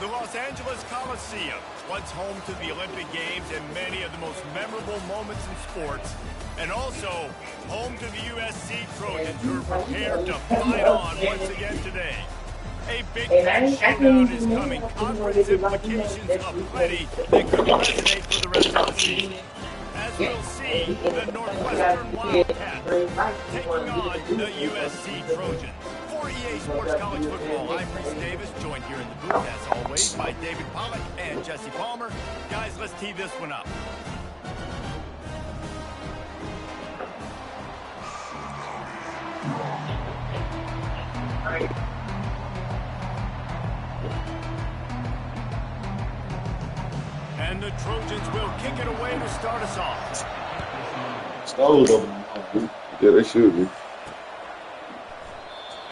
The Los Angeles Coliseum, once home to the Olympic Games and many of the most memorable moments in sports, and also home to the USC Trojans, who are prepared to fight on once again today. A Big Ten showdown is coming. Conference implications aplenty that could resonate for the rest of the season. As we'll see, the Northwestern Wildcats taking on the USC Trojans. For EA Sports College Football, I'm Reese Davis, joined here in the booth, as always, by David Pollack and Jesse Palmer. Guys, let's tee this one up. And the Trojans will kick it away to start us off. Stole them. Yeah, they should be.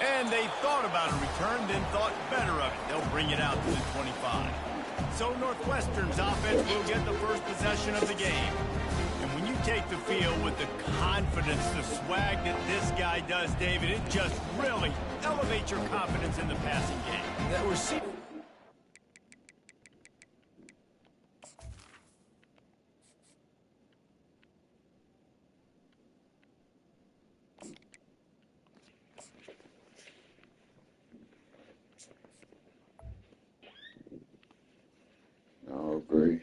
And they thought about a return, then thought better of it. They'll bring it out to the 25. So Northwestern's offense will get the first possession of the game. And when you take the field with the confidence, the swag that this guy does, David, it just really elevates your confidence in the passing game. That receiver. Oh, great.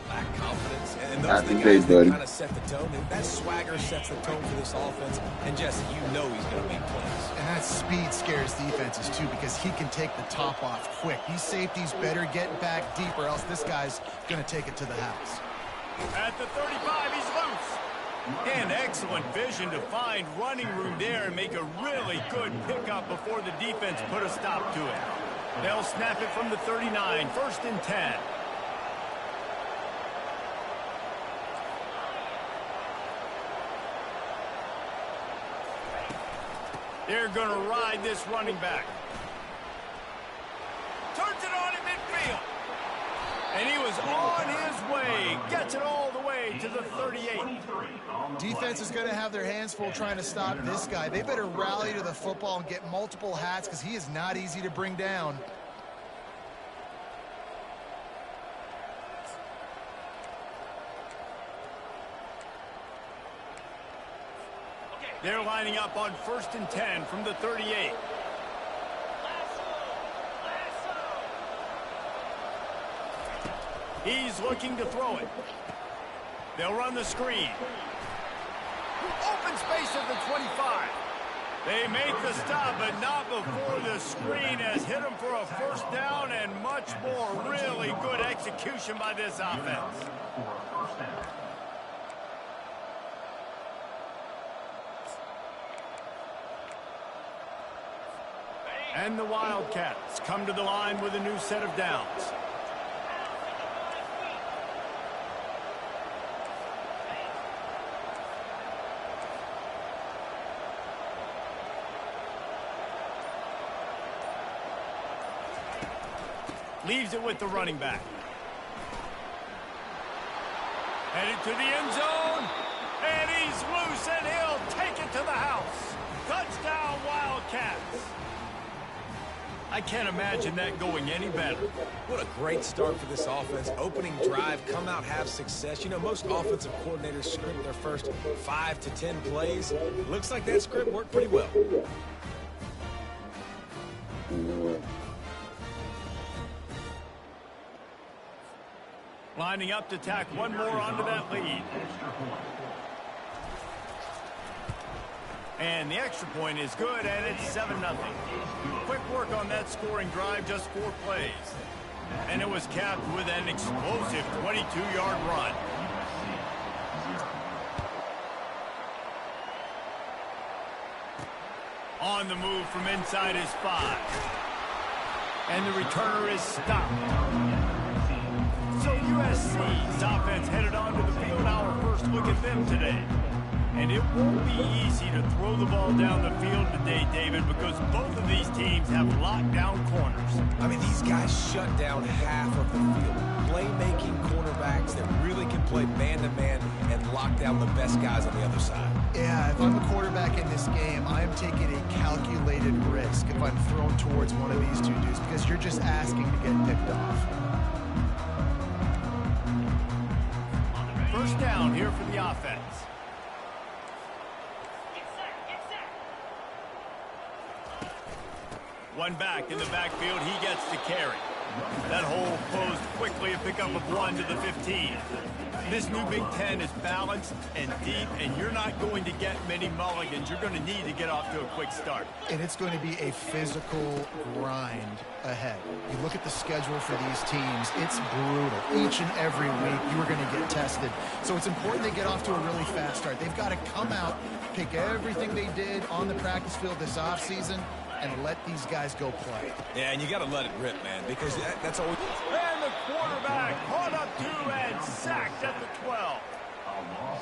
Lack confidence, and those are the guys that kind of set the tone. And that swagger sets the tone for this offense. And Jesse, you know he's going to make plays. And that speed scares defenses too, because he can take the top off quick. These safeties better get back deep, or else this guy's going to take it to the house. At the 35, he's loose. And excellent vision to find running room there and make a really good pickup before the defense put a stop to it. They'll snap it from the 39, 1st and 10. They're going to ride this running back. Turns it on in midfield. And he was on his way. Gets it all the way to the 38. Defense is going to have their hands full trying to stop this guy. They better rally to the football and get multiple hats, because he is not easy to bring down. They're lining up on 1st and 10 from the 38. He's looking to throw it. They'll run the screen. Open space at the 25. They make the stop, but not before the screen has hit him for a first down, and much more. Really good execution by this offense. And the Wildcats come to the line with a new set of downs. Leaves it with the running back. Headed to the end zone. And he's loose, and he'll take it to the house. Touchdown, Wildcats. I can't imagine that going any better. What a great start for this offense. Opening drive, come out, have success. You know, most offensive coordinators script their first 5 to 10 plays. Looks like that script worked pretty well. Lining up to tack one more onto that lead. And the extra point is good, and it's 7-0. Quick work on that scoring drive, just 4 plays. And it was capped with an explosive 22-yard run. On the move from inside his 5. And the returner is stopped. So USC's offense headed onto the field. Our first look at them today. And it won't be easy to throw the ball down the field today, David, because both of these teams have lockdown corners. I mean, these guys shut down half of the field. Playmaking cornerbacks that really can play man-to-man and lock down the best guys on the other side. Yeah, if I'm a quarterback in this game, I am taking a calculated risk if I'm thrown towards one of these two dudes because you're just asking to get picked off. First down here for the offense. One back in the backfield, he gets the carry. That hole closed quickly, a pickup of 1 to the 15. This new Big Ten is balanced and deep, and you're not going to get many mulligans. You're going to need to get off to a quick start. And it's going to be a physical grind ahead. You look at the schedule for these teams, it's brutal. Each and every week, you are going to get tested. So it's important they get off to a really fast start. They've got to come out, pick everything they did on the practice field this offseason, and let these guys go play. Yeah, and you got to let it rip, man, because that's always... And the quarterback caught up to and sacked at the 12.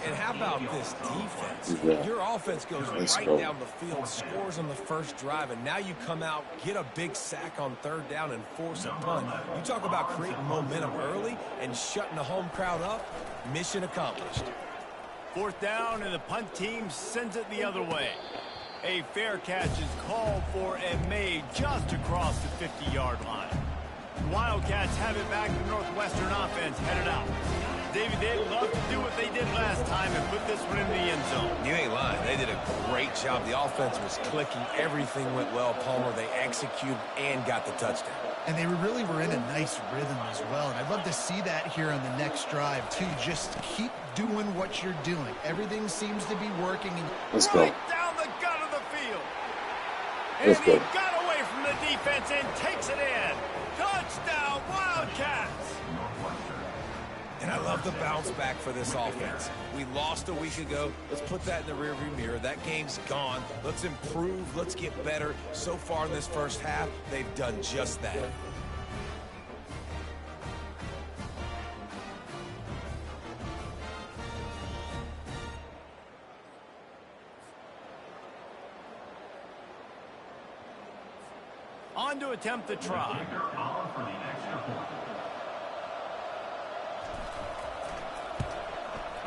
And how about this defense? Your offense goes right down the field, scores on the first drive, and now you come out, get a big sack on third down, and force a punt. You talk about creating momentum early and shutting the home crowd up. Mission accomplished. Fourth down, and the punt team sends it the other way. A fair catch is called for and made just across the 50-yard line. The Wildcats have it back. The Northwestern offense headed out. David, they'd love to do what they did last time and put this one in the end zone. You ain't lying. They did a great job. The offense was clicking. Everything went well, Palmer. They executed and got the touchdown. And they really were in a nice rhythm as well. And I'd love to see that here on the next drive, too. Just keep doing what you're doing. Everything seems to be working. Let's go. Right down the gut of the field. Let's And go. he got away from the defense and takes it in. Touchdown, Wildcats. And I love the bounce back for this offense. We lost a week ago. Let's put that in the rearview mirror. That game's gone. Let's improve. Let's get better. So far in this first half, they've done just that. On to attempt the try.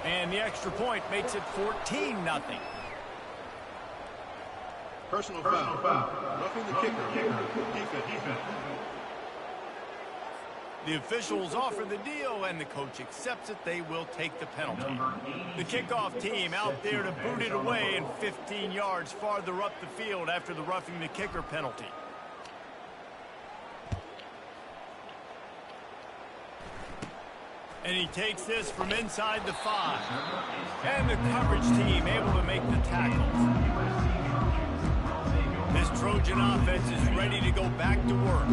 And the extra point makes it 14-0. Personal foul. Roughing the kicker. Defense. The officials offer the deal, and the coach accepts it. They will take the penalty. The kickoff team out there to boot it away and 15 yards farther up the field after the roughing the kicker penalty. And he takes this from inside the 5. And the coverage team able to make the tackles. This Trojan offense is ready to go back to work.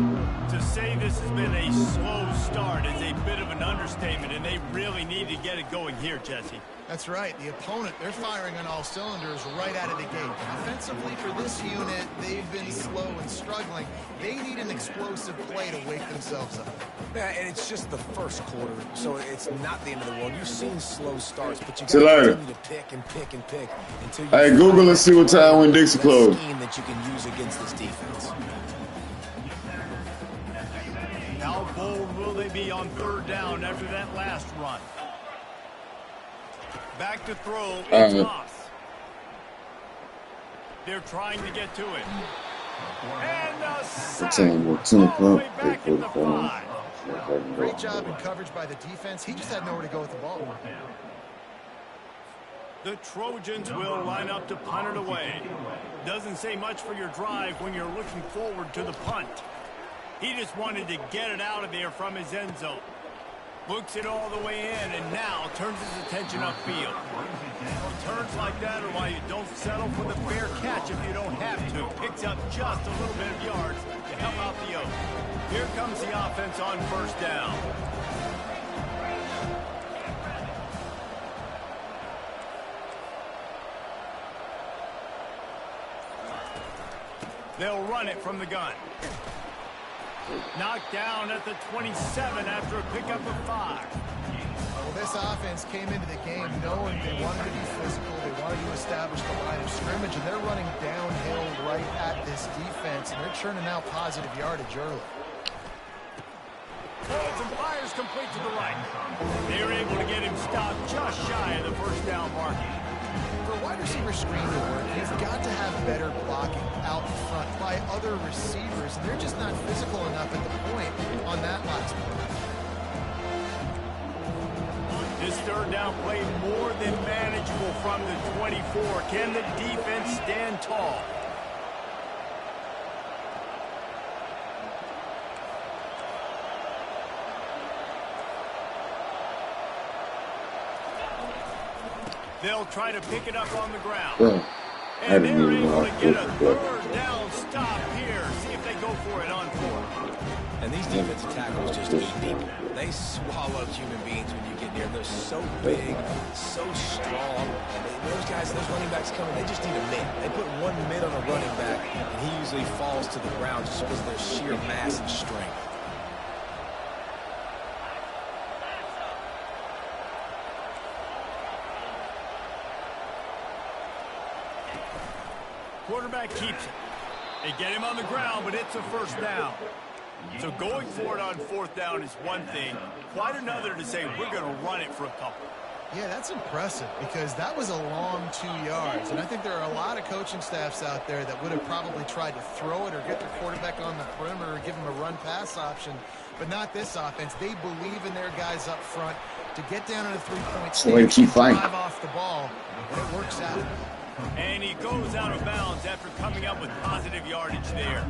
To say this has been a slow start is a bit of an understatement, and they really need to get it going here, Jesse. That's right. The opponent, they're firing on all cylinders right out of the gate. Offensively for this unit, they've been slow and struggling. They need an explosive play to wake themselves up. Yeah, and it's just the first quarter, so it's not the end of the world. You've seen slow starts, but you got See you to later. continue to pick and pick and pick until you Hey, Google and see what time when Dixie that closed. scheme that you can use against this defense. How bold will they be on third down after that last run? Back to throw, it's Moss. They're trying to get to it. And a sack all the way back in the 5. Great job in coverage by the defense. He just had nowhere to go with the ball. The Trojans will line up to punt it away. Doesn't say much for your drive when you're looking forward to the punt. He just wanted to get it out of there from his end zone. Books it all the way in, and now turns his attention upfield. Turns like that are why you don't settle for the fair catch if you don't have to. Picks up just a little bit of yards to help out the Oaks. Here comes the offense on first down. They'll run it from the gun. Knocked down at the 27 after a pickup of 5. Well, this offense came into the game knowing they wanted to be physical, they wanted to establish the line of scrimmage, and they're running downhill right at this defense, and they're churning out positive yardage early. Holds and fires complete to the right. They were able to get him stopped just shy of the first down marking. For a wide receiver screen to work, you've got to have better blocking out in front by other receivers, and they're just not physical enough at the point on that last play. This third down play more than manageable from the 24. Can the defense stand tall? They'll try to pick it up on the ground. And they're able to get a third down stop here. See if they go for it on fourth. And these defensive tackles just eat people. They swallow human beings when you get near them. They're so big, so strong. And those guys, those running backs coming, they just need a mid. They put one mid on a running back, and he usually falls to the ground just because of their sheer mass and strength. Quarterback keeps it. They get him on the ground, but it's a first down. So going for it on fourth down is one thing. Quite another to say we're going to run it for a couple. Yeah, that's impressive because that was a long 2 yards. And I think there are a lot of coaching staffs out there that would have probably tried to throw it or get their quarterback on the perimeter or give him a run-pass option. But not this offense. They believe in their guys up front to get down in a three-point stage, drive off the ball, and it works out. And he goes out of bounds after coming up with positive yardage there.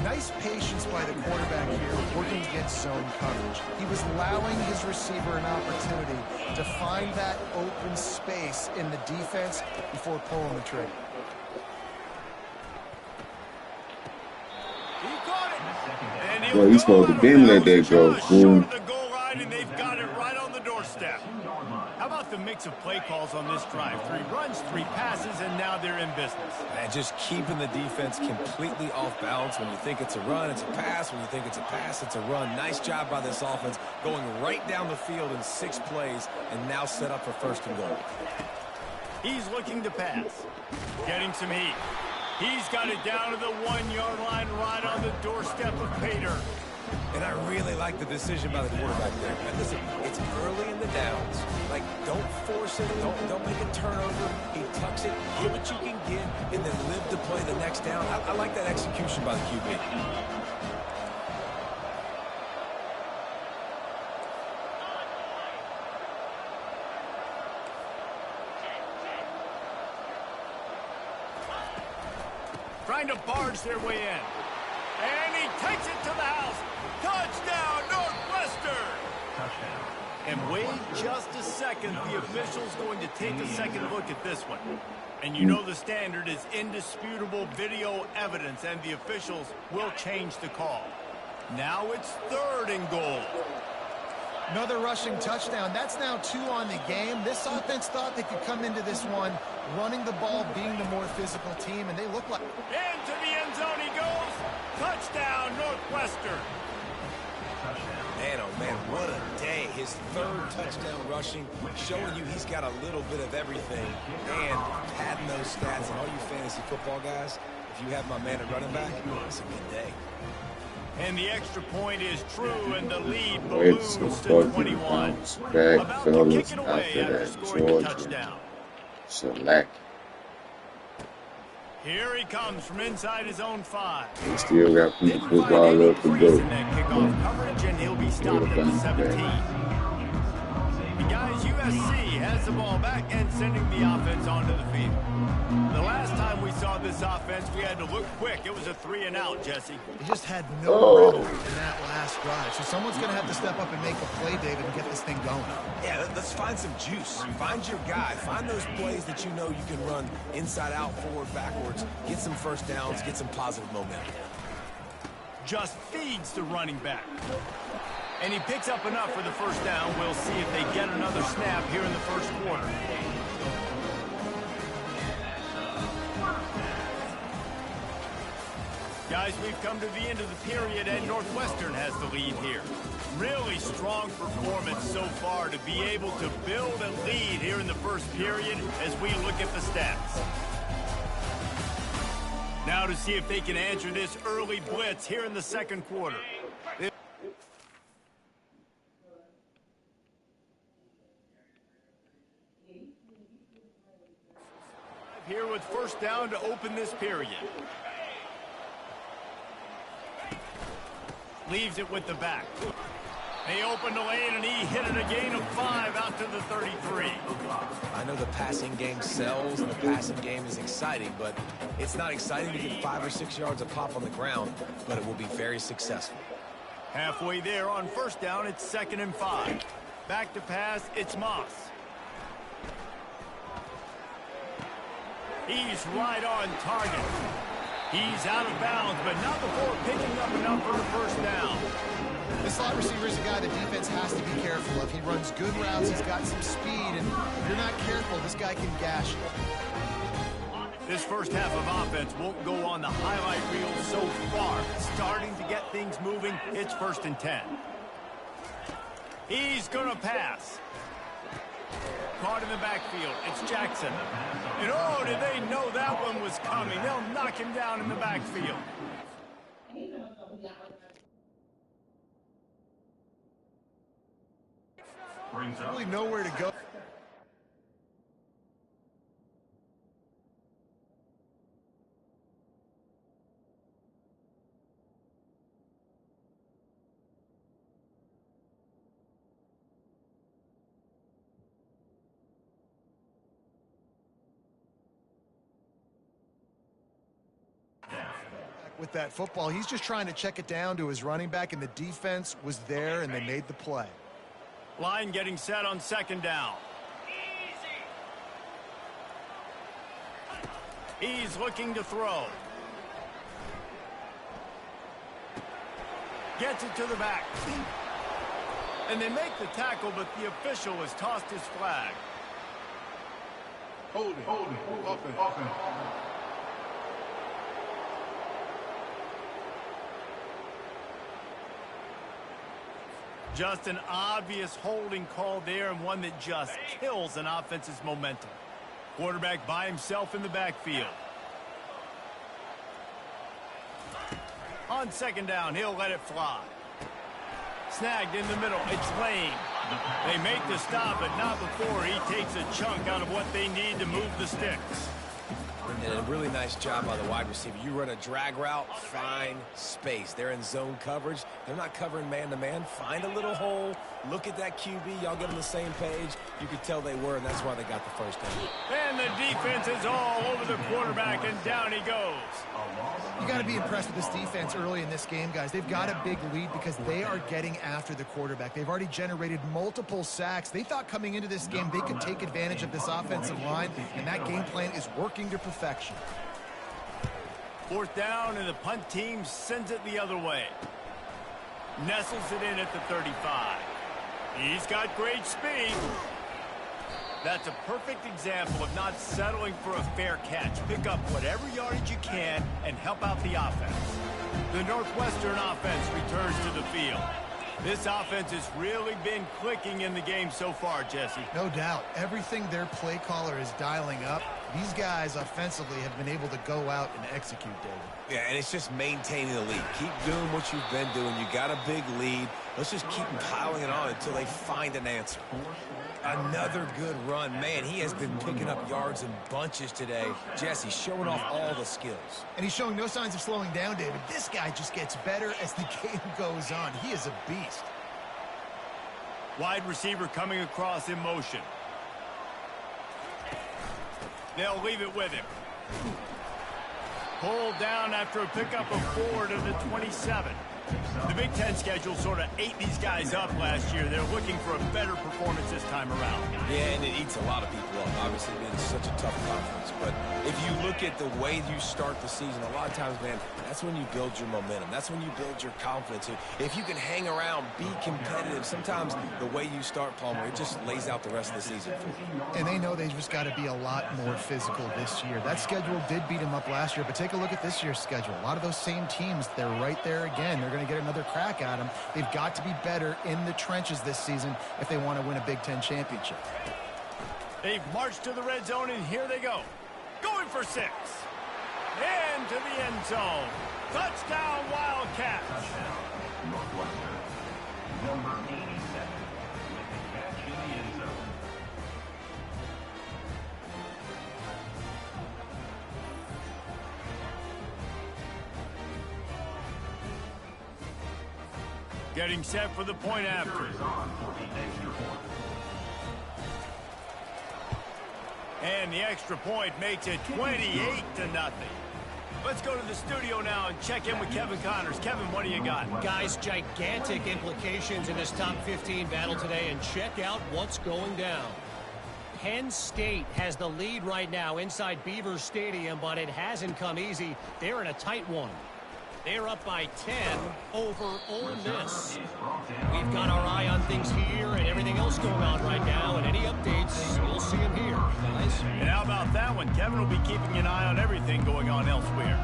Nice patience by the quarterback here, working against zone coverage. He was allowing his receiver an opportunity to find that open space in the defense before pulling the trigger. He caught it. And well, he's supposed to been let that go. Boom. The goal line, and they've got it right on the doorstep. How about the mix of play calls on this drive? 3 runs, 3 passes, and now they're in business. And just keeping the defense completely off balance. When you think it's a run, it's a pass. When you think it's a pass, it's a run. Nice job by this offense going right down the field in 6 plays and now set up for first and goal. He's looking to pass. Getting some heat. He's got it down to the 1-yard line right on the doorstep of Pater. And I really like the decision by the quarterback there. And listen, it's early in the downs. Like, don't force it. Don't make a turnover. He tucks it, get what you can get, and then live to play the next down. I like that execution by the QB. Trying to barge their way in. And he takes it to the house. Touchdown, Northwestern! Touchdown. And wait just a second. The official's going to take a second look at this one. And you know the standard is indisputable video evidence, and the officials will change the call. Now it's 3rd and goal. Another rushing touchdown. That's now 2 on the game. This offense thought they could come into this one running the ball, being the more physical team, and they look like... Into the end zone he goes. Touchdown, Northwestern. Man, oh man, what a day. His 3rd touchdown rushing, showing you he's got a little bit of everything. And padding those stats, and all you fantasy football guys, if you have my man at running back, it's a good day. And the extra point is true, and the lead balloons to 21. Back, About to fellas, kick it away after scoring the touchdown. Select. Here he comes from inside his own 5. He still got the football up to go. In that kickoff coverage, and he'll be stopped at the 17. The guys, USC has the ball back and sending the offense onto the field. The last time we saw this offense, we had to look quick. It was a 3-and-out, Jesse. They just had no rhythm in that last drive. So someone's going to have to step up and make a play, David, and get this thing going. Yeah, let's find some juice. Find your guy. Find those plays that you know you can run inside out, forward, backwards. Get some first downs. Get some positive momentum. Just feeds the running back. And he picks up enough for the first down. We'll see if they get another snap here in the first quarter. Guys, we've come to the end of the period, and Northwestern has the lead here. Really strong performance so far to be able to build a lead here in the first period as we look at the stats. Now to see if they can answer this early blitz here in the second quarter. Here with first down to open this period. Leaves it with the back. They opened the lane, and he hit it a gain of 5 out to the 33. I know the passing game sells, and the passing game is exciting, but it's not exciting to get 5 or 6 yards of pop on the ground, but it will be very successful. Halfway there on first down, it's 2nd and 5. Back to pass, it's Moss. He's right on target. He's out of bounds, but not before picking up enough for the first down. The slot receiver is a guy the defense has to be careful of. He runs good routes, he's got some speed, and if you're not careful, this guy can gash you. This first half of offense won't go on the highlight reel so far. Starting to get things moving, it's 1st and 10. He's going to pass. Caught in the backfield, it's Jackson. And oh, did they know that one was coming? They'll knock him down in the backfield. Really nowhere to go. With that football, he's just trying to check it down to his running back, and the defense was there, and they made the play. Line getting set on 2nd down. He's looking to throw. Gets it to the back. And they make the tackle, but the official has tossed his flag. Holding. Offense. Just an obvious holding call there, and one that just kills an offense's momentum. Quarterback by himself in the backfield. On 2nd down, he'll let it fly. Snagged in the middle, it's Lane. They make the stop, but not before he takes a chunk out of what they need to move the sticks. And a really nice job by the wide receiver. You run a drag route, find space. They're in zone coverage. They're not covering man-to-man. Find a little hole. Look at that QB. Y'all get on the same page. You could tell they were, and that's why they got the first down. And the defense is all over the quarterback, and down he goes. You got to be impressed with this defense early in this game, guys. They've got a big lead because they are getting after the quarterback. They've already generated multiple sacks. They thought coming into this game they could take advantage of this offensive line, and that game plan is working to perfection. 4th down, and the punt team sends it the other way. Nestles it in at the 35. He's got great speed. That's a perfect example of not settling for a fair catch. Pick up whatever yardage you can and help out the offense. The Northwestern offense returns to the field. This offense has really been clicking in the game so far, Jesse. No doubt. Everything their play caller is dialing up, these guys offensively have been able to go out and execute, David. Yeah, and it's just maintaining the lead. Keep doing what you've been doing. You got a big lead. Let's just keep piling it on until they find an answer. Another good run. Man, he has been picking up yards in bunches today. Jesse showing off all the skills. And he's showing no signs of slowing down, David. This guy just gets better as the game goes on. He is a beast. Wide receiver coming across in motion. They'll leave it with him. Pulled down after a pickup of 4 to the 27. The Big Ten schedule sort of ate these guys up last year. They're looking for a better performance this time around. Yeah, and it eats a lot of people up, obviously being such a tough conference. but if you look at the way you start the season, a lot of times, man, that's when you build your momentum. That's when you build your confidence. If you can hang around, be competitive, sometimes the way you start, Palmer, it just lays out the rest of the season for you. And they know they've just got to be a lot more physical this year. That schedule did beat them up last year, but take a look at this year's schedule. A lot of those same teams, they're right there again. They're going to get another crack at them. They've got to be better in the trenches this season if they want to win a Big Ten championship. They've marched to the red zone, and here they go. Going for 6. Into the end zone. Touchdown, Wildcats. Northwestern, number 87, with a catch in the end zone. Getting set for the point after. And the extra point makes it 28-0. Let's go to the studio now and check in with Kevin Connors. Kevin, what do you got? Guys, gigantic implications in this top 15 battle today, and check out what's going down. Penn State has the lead right now inside Beaver Stadium, but it hasn't come easy. They're in a tight one. They're up by 10 over Ole Miss. We've got our eye on things here and everything else going on right now, and any updates, you'll see them here, guys. And how about that one? Kevin will be keeping an eye on everything going on elsewhere.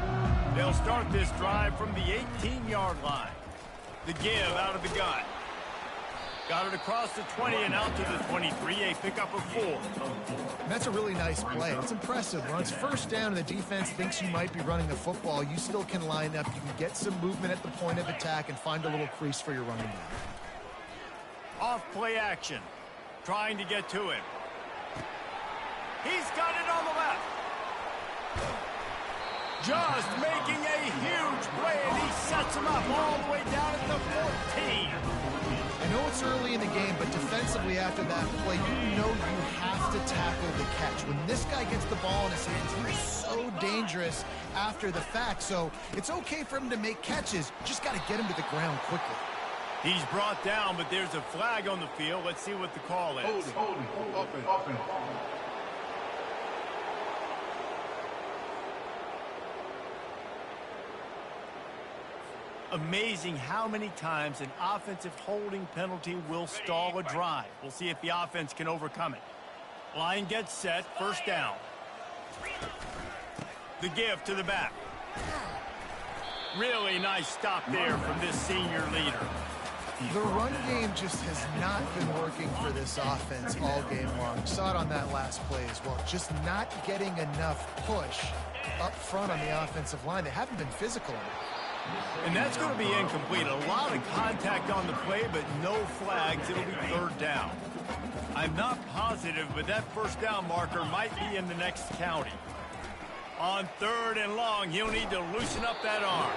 They'll start this drive from the 18-yard line. The give out of the gun. Got it across the 20 and out to the 23, a pickup of 4. That's a really nice play. It's impressive. When it's first down and the defense thinks you might be running the football, you still can line up. You can get some movement at the point of attack and find a little crease for your running back. Off play action. Trying to get to him. He's got it on the left. Just making a huge play, and he sets him up all the way down at the 14. I know it's early in the game, but defensively after that play, you know you have to tackle the catch. When this guy gets the ball in his hands, he's so dangerous after the fact. So it's okay for him to make catches. Just got to get him to the ground quickly. He's brought down, but there's a flag on the field. Let's see what the call is. Holding. Offense. Amazing how many times an offensive holding penalty will stall a drive. We'll see if the offense can overcome it. Line gets set, first down. The give to the back. Really nice stop there from this senior leader. The run game just has not been working for this offense all game long. You saw it on that last play as well. Just not getting enough push up front on the offensive line. They haven't been physical enough. And that's going to be incomplete. A lot of contact on the play, but no flags. It'll be third down. I'm not positive, but that first down marker might be in the next county. On third and long, he'll need to loosen up that arm.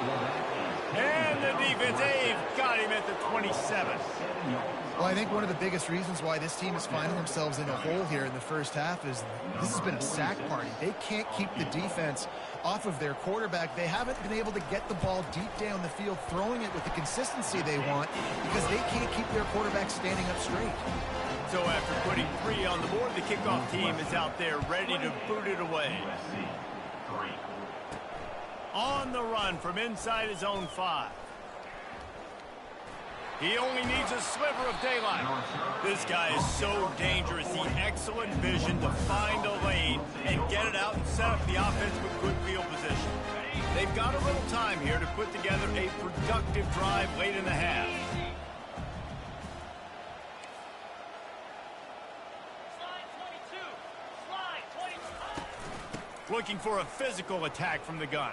And the defense, they've got him at the 27. Well, I think one of the biggest reasons why this team is finding themselves in a hole here in the first half is this has been a sack party. They can't keep the defense off of their quarterback. They haven't been able to get the ball deep down the field, throwing it with the consistency they want because they can't keep their quarterback standing up straight. So after putting 3 on the board, the kickoff team is out there ready to boot it away. On the run from inside his own 5. He only needs a sliver of daylight. This guy is so dangerous. He excellent vision to find a lane and get it out and set up the offense with good field position. They've got a little time here to put together a productive drive late in the half. Looking for a physical attack from the gun.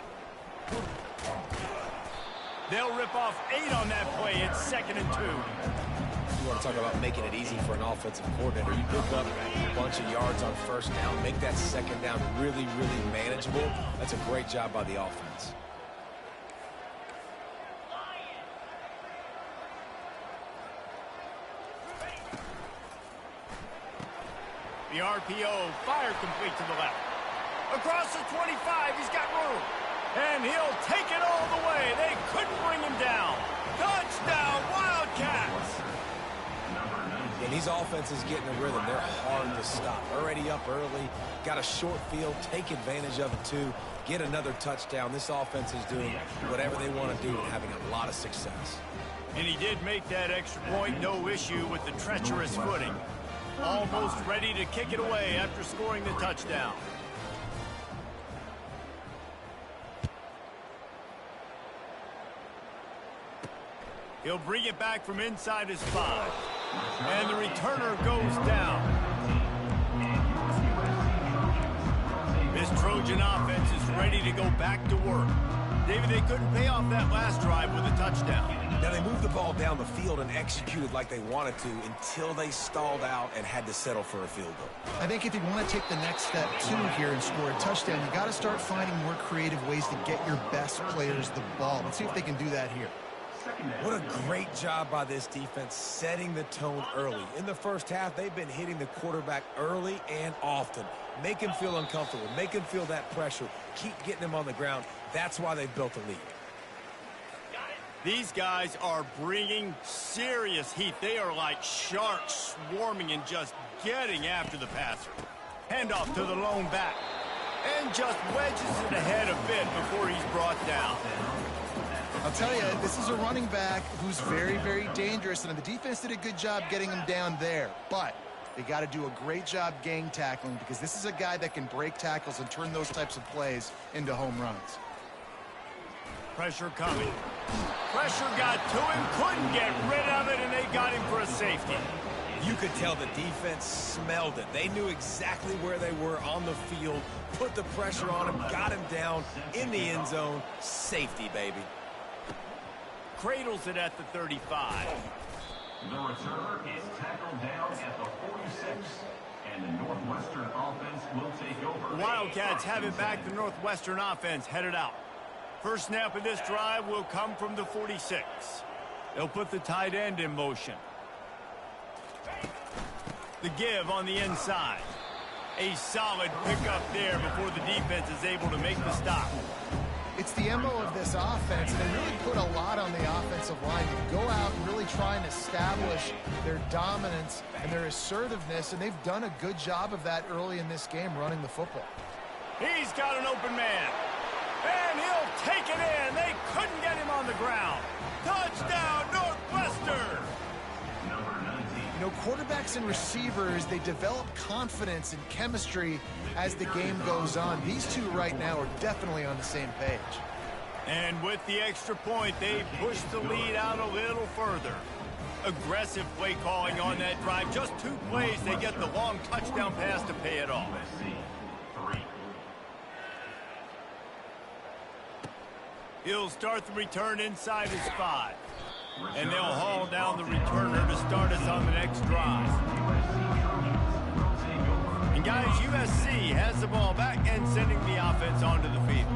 They'll rip off 8 on that play. It's 2nd and 2. You want to talk about making it easy for an offensive coordinator. You pick up a bunch of yards on first down, make that second down really, really manageable. That's a great job by the offense. The RPO, fire complete to the left. Across the 25, he's got room. And he'll take it all the way. They couldn't bring him down. Touchdown, Wildcats! When these offenses get in a rhythm, they're hard to stop. Already up early, got a short field, take advantage of it too, get another touchdown. This offense is doing whatever they want to do and having a lot of success. And he did make that extra point, no issue with the treacherous footing. Almost ready to kick it away after scoring the touchdown. He'll bring it back from inside his 5. And the returner goes down. This Trojan offense is ready to go back to work. David, they couldn't pay off that last drive with a touchdown. Now, they moved the ball down the field and executed like they wanted to until they stalled out and had to settle for a field goal. I think if you want to take the next step, too, here and score a touchdown, you got to start finding more creative ways to get your best players the ball. Let's see if they can do that here. What a great job by this defense setting the tone early. In the first half, they've been hitting the quarterback early and often. Make him feel uncomfortable. Make him feel that pressure. Keep getting him on the ground. That's why they've built a lead. These guys are bringing serious heat. They are like sharks swarming and just getting after the passer. Handoff to the lone back. And just wedges it ahead a bit before he's brought down. I'll tell you, this is a running back who's very, very dangerous, and the defense did a good job getting him down there. But they got to do a great job gang tackling because this is a guy that can break tackles and turn those types of plays into home runs. Pressure coming. Pressure got to him, couldn't get rid of it, and they got him for a safety. You could tell the defense smelled it. They knew exactly where they were on the field, put the pressure on him, got him down in the end zone. Safety, baby. Cradles it at the 35. The returner is tackled down at the 46, and the Northwestern offense will take over. The Wildcats have it back. The Northwestern offense headed out. First snap of this drive will come from the 46. They'll put the tight end in motion. The give on the inside. A solid pickup there before the defense is able to make the stop. It's the MO of this offense. They really put a lot on the offensive line to go out and really try and establish their dominance and their assertiveness, and they've done a good job of that early in this game running the football. He's got an open man. And he'll take it in. They couldn't get him on the ground. Touchdown, Northwestern! You know, quarterbacks and receivers, they develop confidence and chemistry as the game goes on. These two right now are definitely on the same page. And with the extra point, they push the lead out a little further. Aggressive play calling on that drive. Just 2 plays, they get the long touchdown pass to pay it off. He'll start the return inside his 5. And they'll haul down the returner to start us on the next drive. And guys, USC has the ball back and sending the offense onto the field.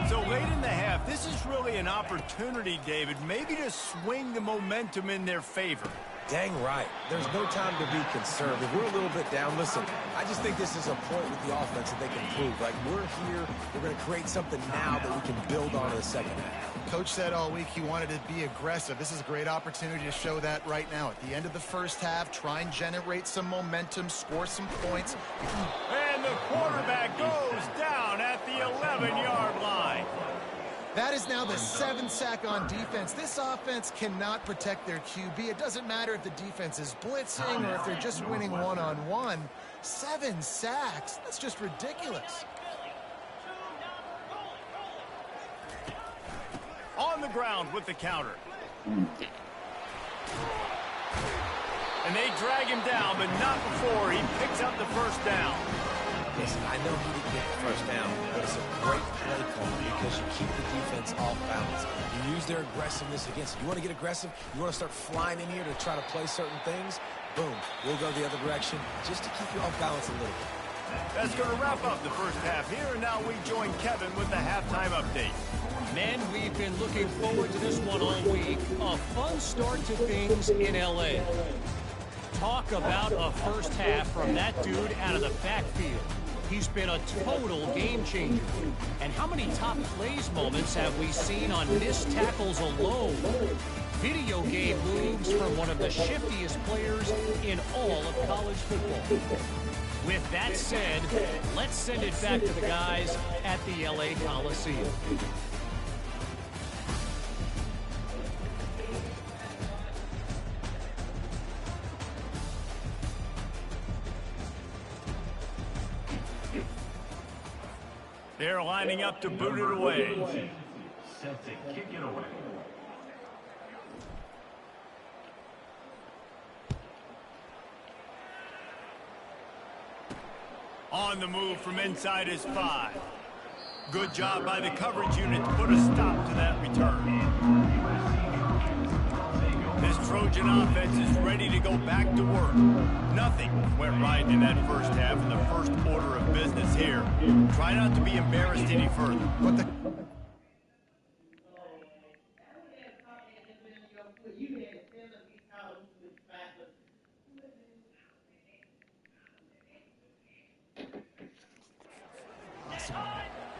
So late in the half, this is really an opportunity, David, maybe to swing the momentum in their favor. Dang right. There's no time to be conservative. We're a little bit down. Listen, I just think this is a point with the offense that they can prove. Like, we're here, we're going to create something now that we can build on in the second half. Coach said all week he wanted to be aggressive. This is a great opportunity to show that right now. At the end of the first half, try and generate some momentum, score some points. And the quarterback goes down at the 11-yard line. That is now the 7th sack on defense. This offense cannot protect their QB. It doesn't matter if the defense is blitzing or if they're just winning one-on-one. 7 sacks. That's just ridiculous. On the ground with the counter. And they drag him down, but not before he picks up the first down. Listen, I know he didn't get the first down, but it's a great play call because you keep the defense off balance. You use their aggressiveness against it. You want to get aggressive? You want to start flying in here to try to play certain things? Boom. We'll go the other direction just to keep you off balance a little bit. That's going to wrap up the first half here, and now we join Kevin with the halftime update. Men, we've been looking forward to this one all week. A fun start to things in L.A. Talk about a first half from that dude out of the backfield. He's been a total game changer. And how many top plays moments have we seen on missed tackles alone? Video game moves from one of the shiftiest players in all of college football. With that said, let's send it back to the guys at the LA Coliseum. They're lining up to boot it away. Set to kick it away. On the move from inside his 5. Good job by the coverage unit to put a stop to that return. This Trojan offense is ready to go back to work. Nothing went right in that first half, in the first order of business here. Try not to be embarrassed any further. But the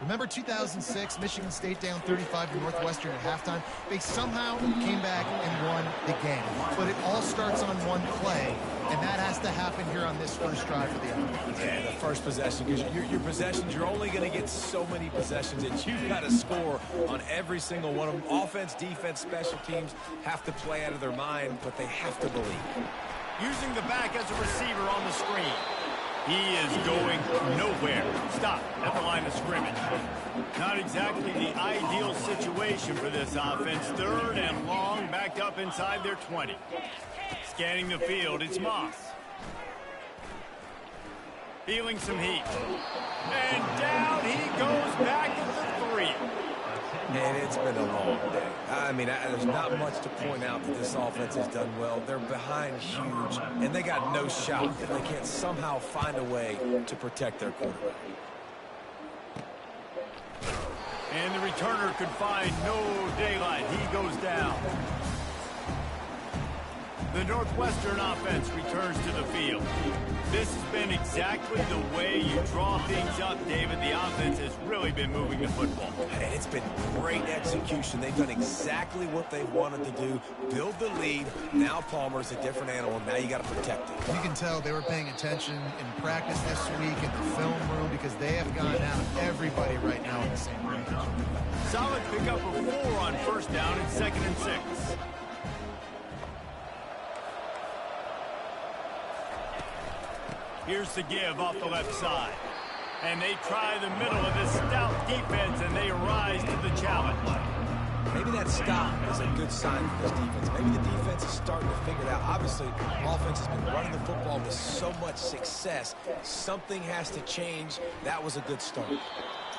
Remember 2006, Michigan State down 35 to Northwestern at halftime? They somehow came back and won the game. But it all starts on one play, and that has to happen here on this first drive for the offense. Yeah, the first possession, because your possessions, you're only going to get so many possessions that you've got to score on every single one of them. Offense, defense, special teams have to play out of their mind, but they have to believe. Using the back as a receiver on the screen. He is going nowhere. Stop at the line of scrimmage. Not exactly the ideal situation for this offense. 3rd and long, backed up inside their 20. Scanning the field, it's Moss. Feeling some heat. And down he goes back at the 3. And it's been a long day. I mean, there's not much to point out that this offense has done well. They're behind huge, and they got no shot if they can't somehow find a way to protect their quarterback. And the returner could find no daylight. He goes down. The Northwestern offense returns to the field. This has been exactly the way you draw things up, David. The offense has really been moving the football. And it's been great execution. They've done exactly what they wanted to do. Build the lead. Now Palmer's a different animal. Now you got to protect it. You can tell they were paying attention in practice this week in the film room because they have gone out everybody right now in the same range. Solid pickup of 4 on first down and 2nd and 6. Here's the give off the left side. And they try the middle of this stout defense, and they rise to the challenge. Maybe that stop is a good sign for this defense. Maybe the defense is starting to figure it out. Obviously, offense has been running the football with so much success. Something has to change. That was a good start.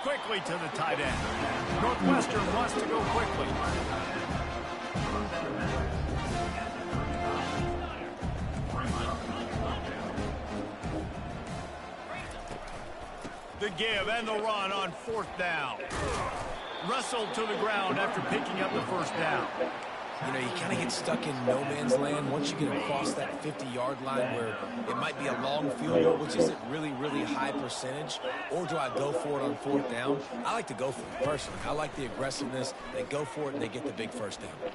Quickly to the tight end. Northwestern wants to go quickly. The give and the run on 4th down. Wrestled to the ground after picking up the first down. You know, you kind of get stuck in no man's land once you get across that 50-yard line where it might be a long field goal, which isn't really high percentage. Or do I go for it on 4th down? I like to go for it, personally. I like the aggressiveness. They go for it, and they get the big first down.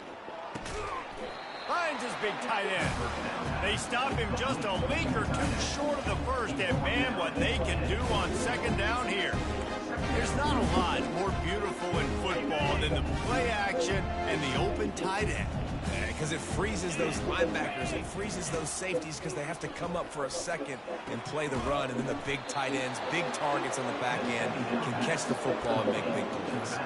Finds his big tight end. They stop him just a leak or 2 short of the first, and man, what they can do on 2nd down here. There's not a lot more beautiful in football than the play action and the open tight end. Because it freezes those linebackers, it freezes those safeties because they have to come up for a second and play the run, and then the big tight ends, big targets on the back end can catch the football and make big plays.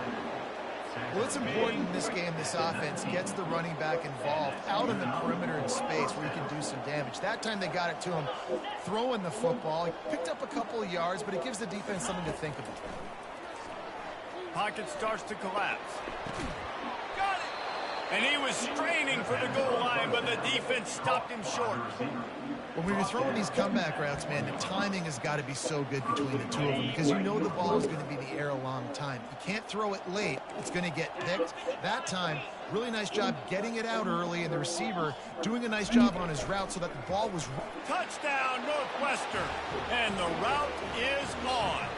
Well, it's important in this game this offense gets the running back involved out in the perimeter in space where he can do some damage. That time they got it to him throwing the football. He picked up a couple of yards, but it gives the defense something to think about. Pocket starts to collapse. Got it! And he was straining for the goal line, but the defense stopped him short. When we were throwing these comeback routes, man, the timing has got to be so good between the two of them because you know the ball is going to be in the air a long time. You can't throw it late. It's going to get picked. That time, really nice job getting it out early, and the receiver doing a nice job on his route so that the ball was... Touchdown, Northwestern, and the route is on.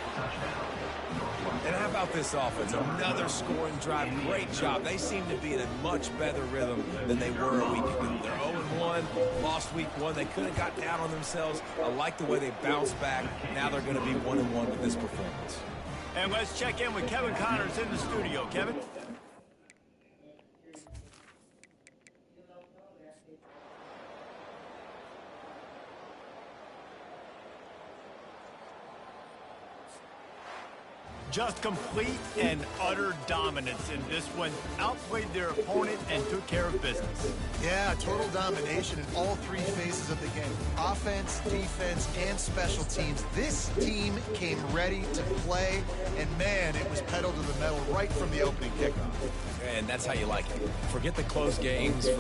And how about about this offense? Another scoring drive. Great job. They seem to be in a much better rhythm than they were a week ago. They're 0-1, lost week 1. They could have got down on themselves. I like the way they bounced back. Now they're going to be 1-1 with this performance. And let's check in with Kevin Connors in the studio. Kevin? Just complete and utter dominance in this one. Outplayed their opponent and took care of business. Yeah, total domination in all three phases of the game. Offense, defense, and special teams. This team came ready to play, and man, it was pedal to the metal right from the opening kickoff. And that's how you like it. Forget the close games.